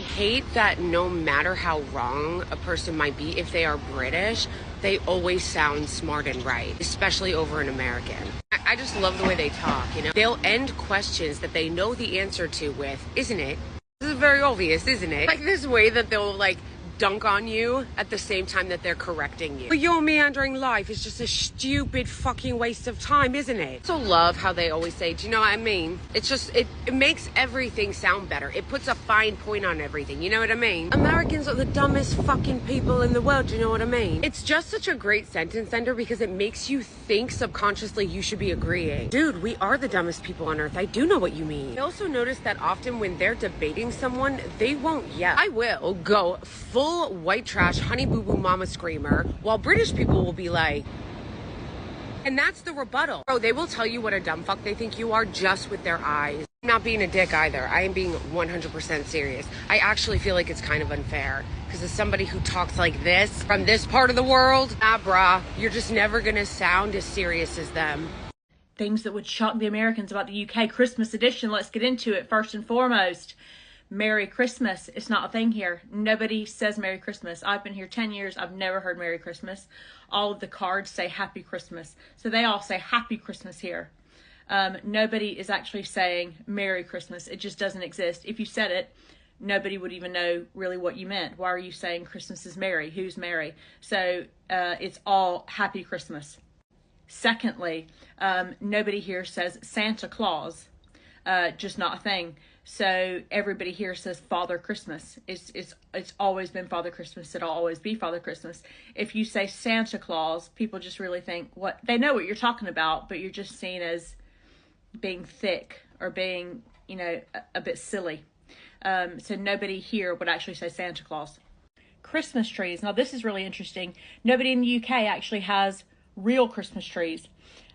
I hate that no matter how wrong a person might be, if they are British, they always sound smart and right, especially over an American. I just love the way they talk, you know? They'll end questions that they know the answer to with, isn't it? This is very obvious, isn't it? Like this way that they'll like dunk on you at the same time that they're correcting you. But your meandering life is just a stupid fucking waste of time, isn't it? I also love how they always say, do you know what I mean? It's just, it makes everything sound better. It puts a fine point on everything, you know what I mean? Americans are the dumbest fucking people in the world, do you know what I mean? It's just such a great sentence ender because it makes you think subconsciously you should be agreeing. Dude, we are the dumbest people on earth. I do know what you mean. I also notice that often when they're debating someone, they won't yell. I will go full white trash honey boo boo mama screamer, while British people will be like, and that's the rebuttal. Bro, they will tell you what a dumb fuck they think you are just with their eyes. I'm not being a dick either. I am being 100% serious. I actually feel like it's kind of unfair because as somebody who talks like this from this part of the world, nah brah, you're just never gonna sound as serious as them. Things that would shock the Americans about the UK Christmas edition. Let's get into it. First and foremost, Merry Christmas. It's not a thing here. Nobody says Merry Christmas. I've been here 10 years. I've never heard Merry Christmas. All of the cards say Happy Christmas. So they all say Happy Christmas here. Nobody is actually saying Merry Christmas. It just doesn't exist. If you said it, nobody would even know really what you meant. Why are you saying Christmas is merry? Who's merry? So it's all Happy Christmas. Secondly, nobody here says Santa Claus. Just not a thing. So everybody here says Father Christmas. It's always been Father Christmas. It'll always be Father Christmas. If you say Santa Claus, people just really think they know what you're talking about, but you're just seen as being thick or being, you know, a bit silly. So nobody here would actually say Santa Claus. Christmas trees. Now this is really interesting. Nobody in the UK actually has real Christmas trees.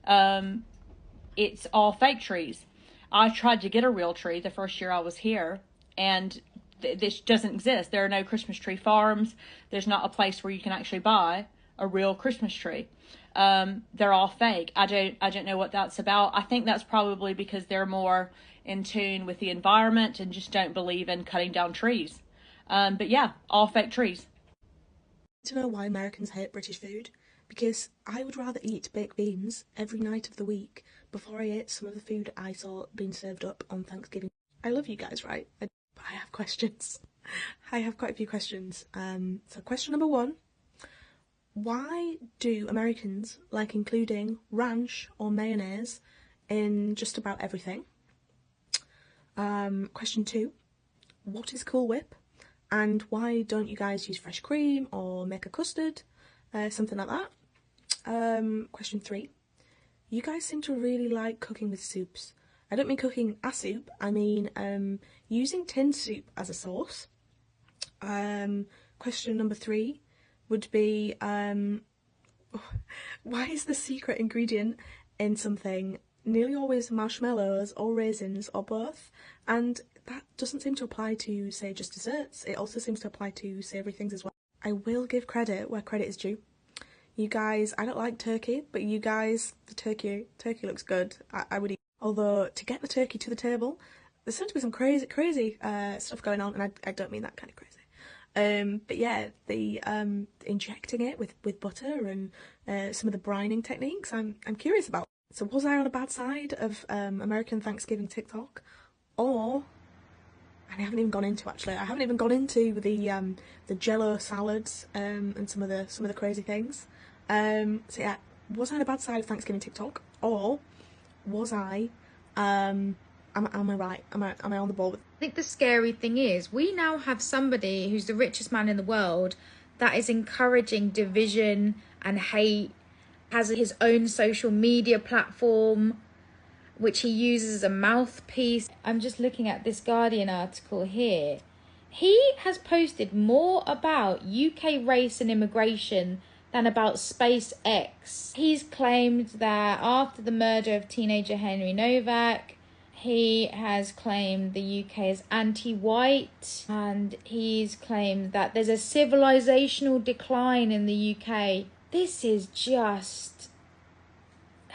It's all fake trees. I tried to get a real tree the first year I was here, and this doesn't exist. There are no Christmas tree farms. There's not a place where you can actually buy a real Christmas tree. They're all fake. I don't know what that's about. I think that's probably because they're more in tune with the environment and just don't believe in cutting down trees. But yeah, all fake trees. To know why Americans hate British food? Because I would rather eat baked beans every night of the week before I ate some of the food I saw being served up on Thanksgiving. I love you guys, right? But I have questions. I have quite a few questions. So question number one, why do Americans like including ranch or mayonnaise in just about everything? Question two, what is Cool Whip? And why don't you guys use fresh cream or make a custard? Something like that. Question three. You guys seem to really like cooking with soups. I don't mean cooking a soup, I mean using tin soup as a sauce. Question number three would be, why is the secret ingredient in something nearly always marshmallows or raisins or both? And that doesn't seem to apply to, say, just desserts. It also seems to apply to savoury things as well. I will give credit where credit is due. You guys, I don't like turkey, but you guys, the turkey looks good. I would eat. Although, to get the turkey to the table, there seems to be some crazy stuff going on, and I don't mean that kind of crazy. But yeah, the injecting it with butter and some of the brining techniques, I'm curious about. So was I on a bad side of American Thanksgiving TikTok, or? And I haven't even gone into the Jello salads and some of the crazy things. So yeah, was I on a bad side of Thanksgiving TikTok, or was I? Am I right? Am I on the ball with? I think the scary thing is we now have somebody who's the richest man in the world that is encouraging division and hate, has his own social media platform, which he uses as a mouthpiece. I'm just looking at this Guardian article here. He has posted more about UK race and immigration than about SpaceX. He's claimed that after the murder of teenager Henry Novak, he has claimed the UK is anti-white, and he's claimed that there's a civilizational decline in the UK. This is just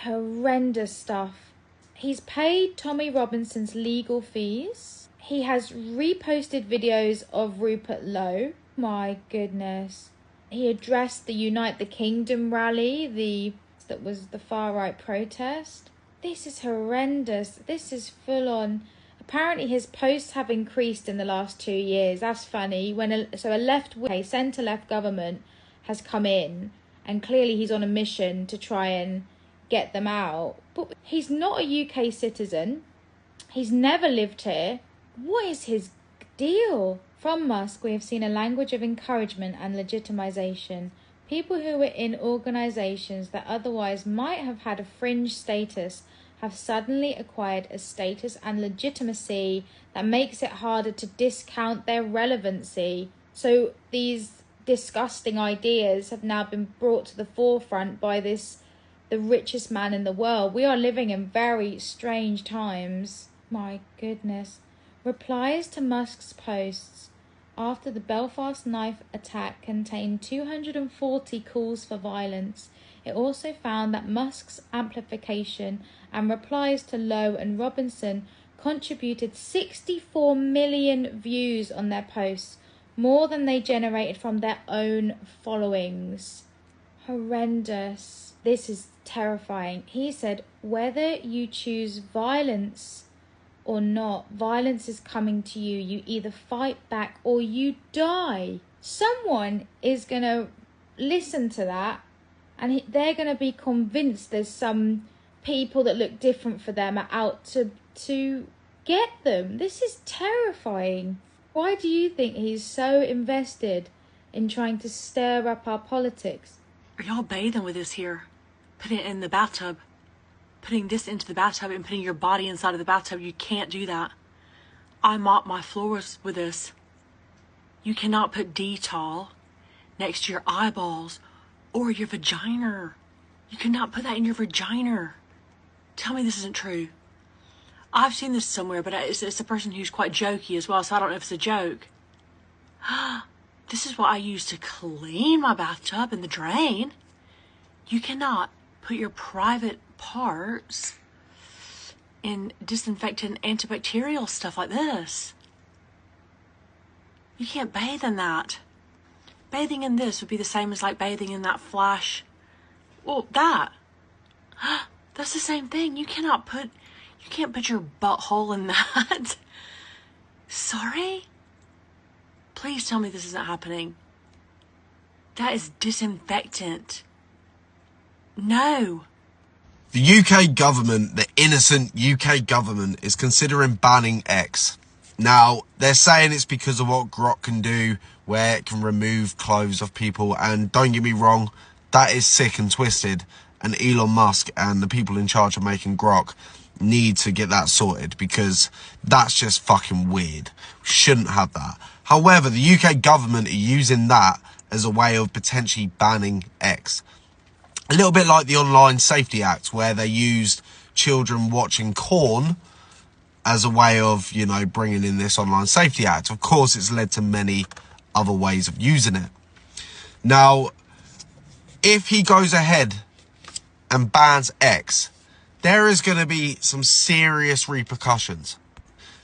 horrendous stuff. He's paid Tommy Robinson's legal fees. He has reposted videos of Rupert Lowe. My goodness. He addressed the Unite the Kingdom rally, that was the far-right protest. This is horrendous. This is full-on. Apparently his posts have increased in the last 2 years. That's funny. A centre-left government has come in, and clearly he's on a mission to try and get them out. But he's not a UK citizen. He's never lived here. What is his deal? From Musk, we have seen a language of encouragement and legitimization. People who were in organizations that otherwise might have had a fringe status have suddenly acquired a status and legitimacy that makes it harder to discount their relevancy. So these disgusting ideas have now been brought to the forefront by the richest man in the world. We are living in very strange times. My goodness. Replies to Musk's posts after the Belfast knife attack contained 240 calls for violence. It also found that Musk's amplification and replies to Lowe and Robinson contributed 64 million views on their posts, more than they generated from their own followings. Horrendous. This is terrifying. He said, whether you choose violence or not, violence is coming to you. You either fight back or you die. Someone is going to listen to that, and they're going to be convinced there's some people that look different for them are out to get them. This is terrifying. Why do you think he's so invested in trying to stir up our politics? Are y'all bathing with this here? Putting it in the bathtub. Putting this into the bathtub and putting your body inside of the bathtub. You can't do that. I mop my floors with this. You cannot put Dettol next to your eyeballs or your vagina. You cannot put that in your vagina. Tell me this isn't true. I've seen this somewhere, but it's a person who's quite jokey as well, so I don't know if it's a joke. This is what I use to clean my bathtub in the drain. You cannot put your private parts in disinfectant antibacterial stuff like this. You can't bathe in that. Bathing in this would be the same as like bathing in that flash. Well, that. That's the same thing. You can't put your butthole in that. Sorry? Please tell me this isn't happening. That is disinfectant. No. The UK government, the innocent UK government, is considering banning X. Now, they're saying it's because of what Grok can do, where it can remove clothes of people, and don't get me wrong, that is sick and twisted, and Elon Musk and the people in charge of making Grok need to get that sorted, because that's just fucking weird. We shouldn't have that. However, the UK government are using that as a way of potentially banning X. A little bit like the Online Safety Act, where they used children watching porn as a way of, you know, bringing in this Online Safety Act. Of course, it's led to many other ways of using it. Now, if he goes ahead and bans X, there is going to be some serious repercussions.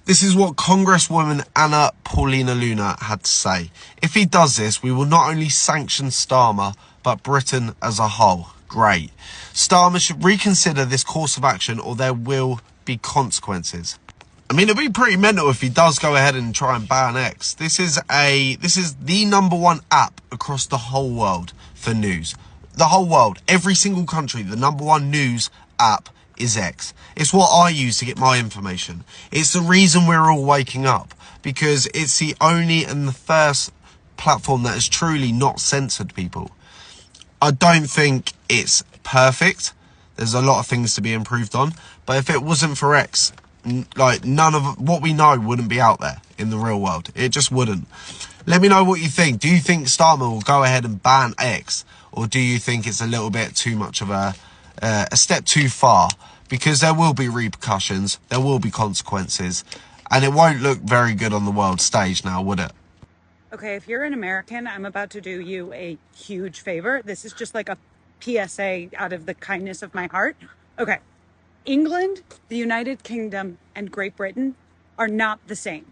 This is what Congresswoman Anna Paulina Luna had to say. If he does this, we will not only sanction Starmer, but Britain as a whole. Great. Starmer should reconsider this course of action, or there will be consequences. I mean, it'd be pretty mental if he does go ahead and try and ban X. This is the #1 app across the whole world for news. The whole world, every single country, the #1 news app is X. It's what I use to get my information. It's the reason we're all waking up, because it's the only and the first platform that has truly not censored people. I don't think it's perfect. There's a lot of things to be improved on, but if it wasn't for X, like, none of what we know wouldn't be out there in the real world. It just wouldn't. Let me know what you think. Do you think Starmer will go ahead and ban X, or do you think it's a little bit too much of a step too far? Because there will be repercussions, there will be consequences, and it won't look very good on the world stage now, would it? Okay, if you're an American, I'm about to do you a huge favor. This is just like a PSA out of the kindness of my heart. Okay, England, the United Kingdom, and Great Britain are not the same.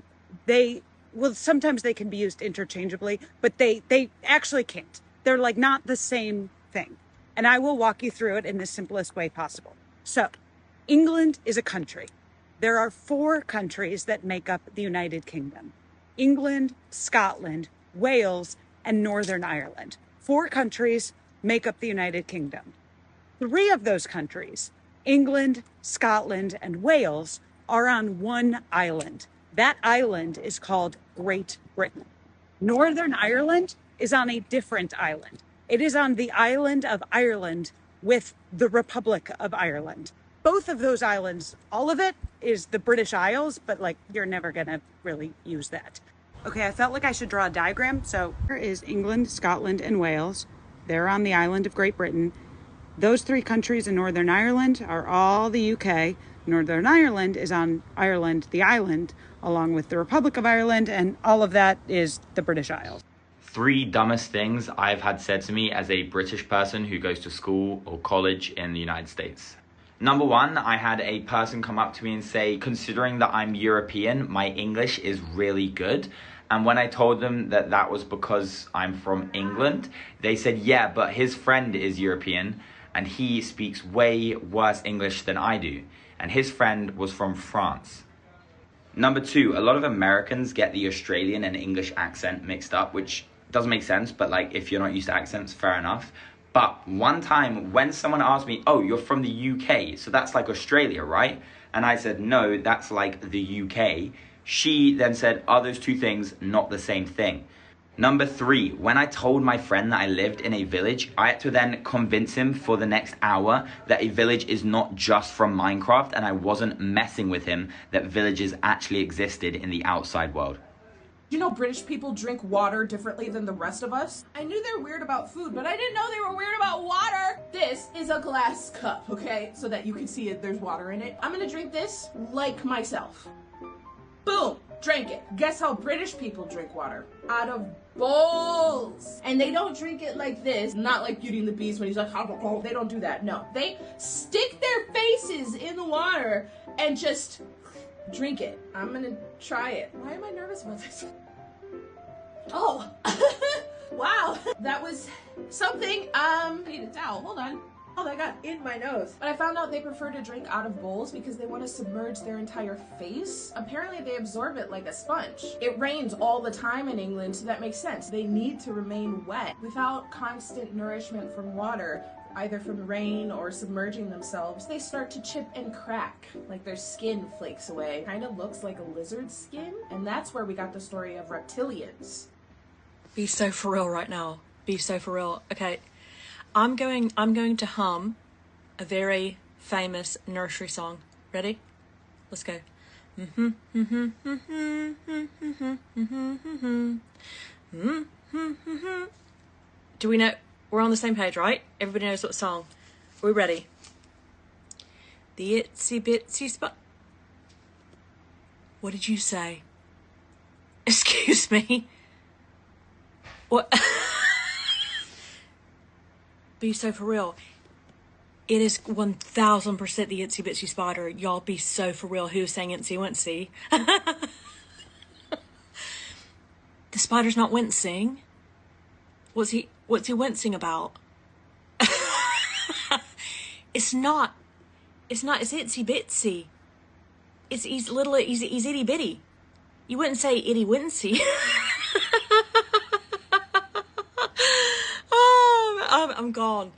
sometimes they can be used interchangeably, but they actually can't. They're like not the same thing. And I will walk you through it in the simplest way possible. So, England is a country. There are 4 countries that make up the United Kingdom: England, Scotland, Wales, and Northern Ireland. 4 countries make up the United Kingdom. 3 of those countries, England, Scotland, and Wales, are on one island. That island is called Great Britain. Northern Ireland is on a different island. It is on the island of Ireland with the Republic of Ireland. Both of those islands, all of it is the British Isles, but like you're never gonna really use that. Okay, I felt like I should draw a diagram. So here is England, Scotland, and Wales. They're on the island of Great Britain. Those 3 countries in Northern Ireland are all the UK. Northern Ireland is on Ireland, the island, along with the Republic of Ireland, and all of that is the British Isles. 3 dumbest things I've had said to me as a British person who goes to school or college in the United States. Number 1, I had a person come up to me and say, considering that I'm European, my English is really good. And when I told them that that was because I'm from England, they said, yeah, but his friend is European and he speaks way worse English than I do. And his friend was from France. Number 2, a lot of Americans get the Australian and English accent mixed up, which doesn't make sense, but like if you're not used to accents, fair enough. But one time when someone asked me, oh, you're from the UK, so that's like Australia, right? And I said, no, that's like the UK. She then said, are those 2 things not the same thing? Number 3, when I told my friend that I lived in a village, I had to then convince him for the next hour that a village is not just from Minecraft, and I wasn't messing with him that villages actually existed in the outside world. You know, British people drink water differently than the rest of us. I knew they were weird about food, but I didn't know they were weird about water. This is a glass cup, okay? So that you can see it, there's water in it. I'm gonna drink this like myself. Boom, drank it. Guess how British people drink water? Out of bowls. And they don't drink it like this, not like Beauty and the Beast when he's like, they don't do that, no. They stick their faces in the water and just drink it. I'm gonna try it. Why am I nervous about this? Oh, wow, that was something. I need a towel, hold on. Oh, that got in my nose. But I found out they prefer to drink out of bowls because they want to submerge their entire face. Apparently they absorb it like a sponge. It rains all the time in England, so that makes sense. They need to remain wet. Without constant nourishment from water, either from rain or submerging themselves, they start to chip and crack, like their skin flakes away. Kind of looks like a lizard's skin, and that's where we got the story of reptilians. Be so for real right now. Be so for real. Okay, I'm going to hum a very famous nursery song. Ready? Let's go. Do we know? We're on the same page, right? Everybody knows what song. We're ready. The itsy bitsy spot. What did you say? Excuse me. What? Be so for real. It is 1000% the itsy bitsy spider. Y'all be so for real. Who's saying itsy wincy? The spider's not wincing. What's he wincing about? It's not. It's itsy bitsy. He's itty bitty. You wouldn't say itty wincy. Oh, I'm gone.